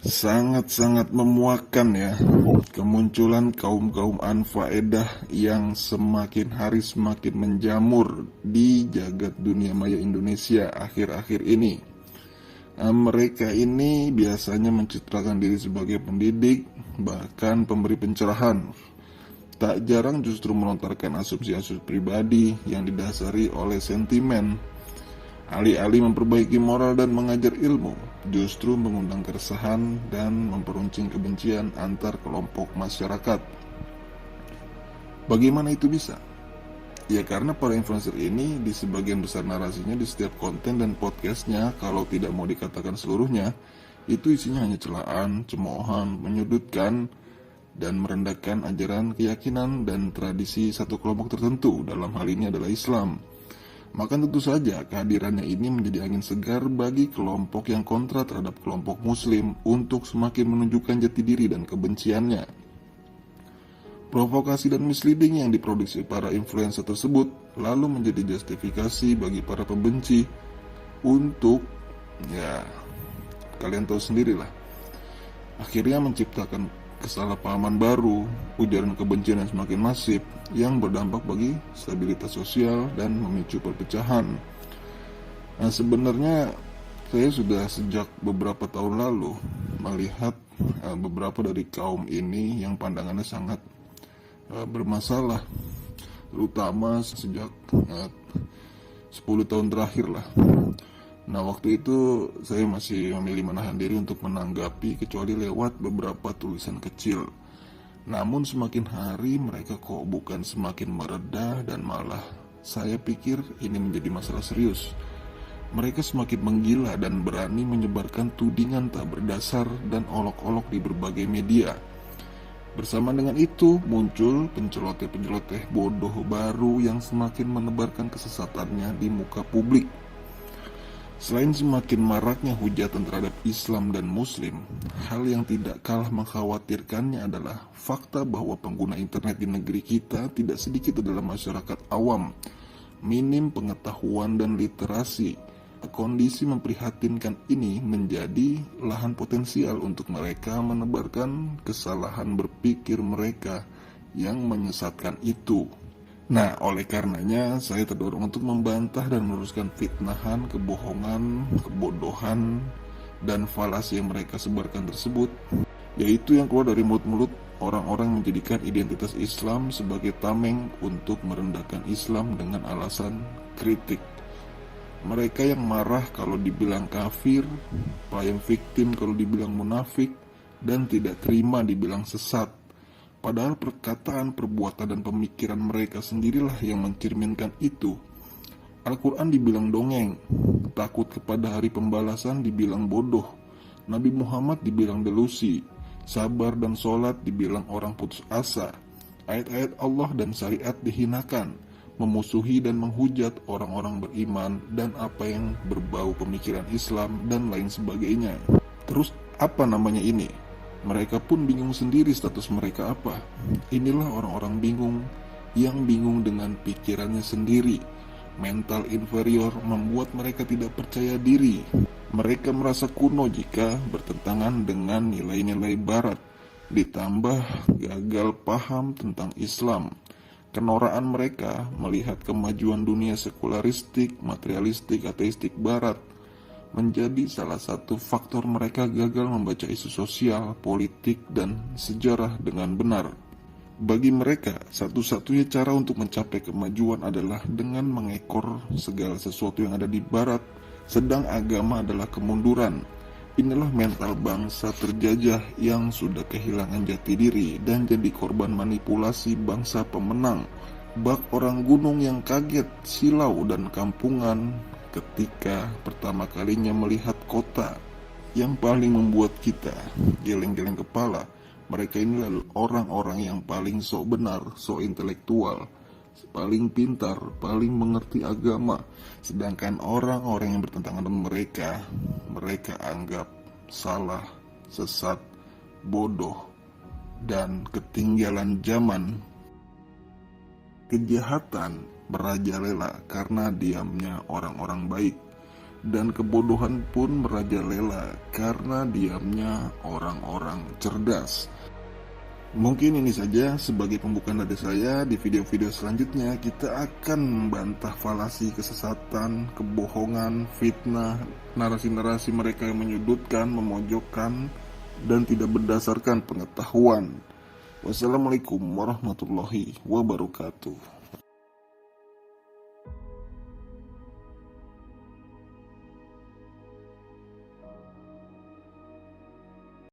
Sangat-sangat memuakkan ya, kemunculan kaum-kaum anfaedah yang semakin hari semakin menjamur di jagat dunia maya Indonesia akhir-akhir ini. Mereka ini biasanya mencitrakan diri sebagai pendidik, bahkan pemberi pencerahan. Tak jarang justru melontarkan asumsi-asumsi pribadi yang didasari oleh sentimen. Alih-alih memperbaiki moral dan mengajar ilmu, justru mengundang keresahan dan memperuncing kebencian antar kelompok masyarakat. Bagaimana itu bisa? Ya karena para influencer ini di sebagian besar narasinya di setiap konten dan podcastnya, kalau tidak mau dikatakan seluruhnya, itu isinya hanya celaan, cemoohan, menyudutkan, dan merendahkan ajaran, keyakinan, dan tradisi satu kelompok tertentu, dalam hal ini adalah Islam. Maka tentu saja kehadirannya ini menjadi angin segar bagi kelompok yang kontra terhadap kelompok muslim untuk semakin menunjukkan jati diri dan kebenciannya. Provokasi dan misleading yang diproduksi para influencer tersebut lalu menjadi justifikasi bagi para pembenci untuk, ya kalian tahu sendirilah, akhirnya menciptakan kesalahpahaman baru, ujaran kebencian yang semakin masif, yang berdampak bagi stabilitas sosial dan memicu perpecahan. Nah, sebenarnya saya sudah sejak beberapa tahun lalu melihat beberapa dari kaum ini yang pandangannya sangat bermasalah, terutama sejak 10 tahun terakhir lah. Nah, waktu itu saya masih memilih menahan diri untuk menanggapi kecuali lewat beberapa tulisan kecil. Namun semakin hari mereka kok bukan semakin mereda dan malah saya pikir ini menjadi masalah serius. Mereka semakin menggila dan berani menyebarkan tudingan tak berdasar dan olok-olok di berbagai media. Bersama dengan itu muncul penceloteh-penceloteh bodoh baru yang semakin menebarkan kesesatannya di muka publik. Selain semakin maraknya hujatan terhadap Islam dan Muslim, hal yang tidak kalah mengkhawatirkannya adalah fakta bahwa pengguna internet di negeri kita tidak sedikit adalah masyarakat awam, minim pengetahuan dan literasi. Kondisi memprihatinkan ini menjadi lahan potensial untuk mereka menebarkan kesalahan berpikir mereka yang menyesatkan itu. Nah, oleh karenanya saya terdorong untuk membantah dan meluruskan fitnahan, kebohongan, kebodohan, dan falasi yang mereka sebarkan tersebut, yaitu yang keluar dari mulut-mulut orang-orang yang menjadikan identitas Islam sebagai tameng untuk merendahkan Islam dengan alasan kritik. Mereka yang marah kalau dibilang kafir, payung victim kalau dibilang munafik, dan tidak terima dibilang sesat. Padahal perkataan, perbuatan, dan pemikiran mereka sendirilah yang mencerminkan itu. Al-Quran dibilang dongeng, takut kepada hari pembalasan dibilang bodoh, Nabi Muhammad dibilang delusi, sabar dan sholat dibilang orang putus asa, ayat-ayat Allah dan syariat dihinakan, memusuhi dan menghujat orang-orang beriman dan apa yang berbau pemikiran Islam dan lain sebagainya. Terus apa namanya ini? Mereka pun bingung sendiri status mereka apa. Inilah orang-orang bingung yang bingung dengan pikirannya sendiri. Mental inferior membuat mereka tidak percaya diri. Mereka merasa kuno jika bertentangan dengan nilai-nilai barat. Ditambah gagal paham tentang Islam. Kenoraan mereka melihat kemajuan dunia sekularistik, materialistik, ateistik barat menjadi salah satu faktor mereka gagal membaca isu sosial, politik, dan sejarah dengan benar. Bagi mereka, satu-satunya cara untuk mencapai kemajuan adalah dengan mengekor segala sesuatu yang ada di barat, sedang agama adalah kemunduran. Inilah mental bangsa terjajah yang sudah kehilangan jati diri dan jadi korban manipulasi bangsa pemenang. Bak orang gunung yang kaget, silau, dan kampungan ketika pertama kalinya melihat kota. Yang paling membuat kita geleng-geleng kepala, mereka inilah orang-orang yang paling sok benar, sok intelektual, paling pintar, paling mengerti agama. Sedangkan orang-orang yang bertentangan dengan mereka anggap salah, sesat, bodoh, dan ketinggalan zaman. Kejahatan merajalela karena diamnya orang-orang baik. dan kebodohan pun merajalela karena diamnya orang-orang cerdas. Mungkin ini saja sebagai pembukaan dari saya. Di video-video selanjutnya kita akan membantah falasi, kesesatan, kebohongan, fitnah, narasi-narasi mereka yang menyudutkan, memojokkan, dan tidak berdasarkan pengetahuan. Wassalamualaikum warahmatullahi wabarakatuh.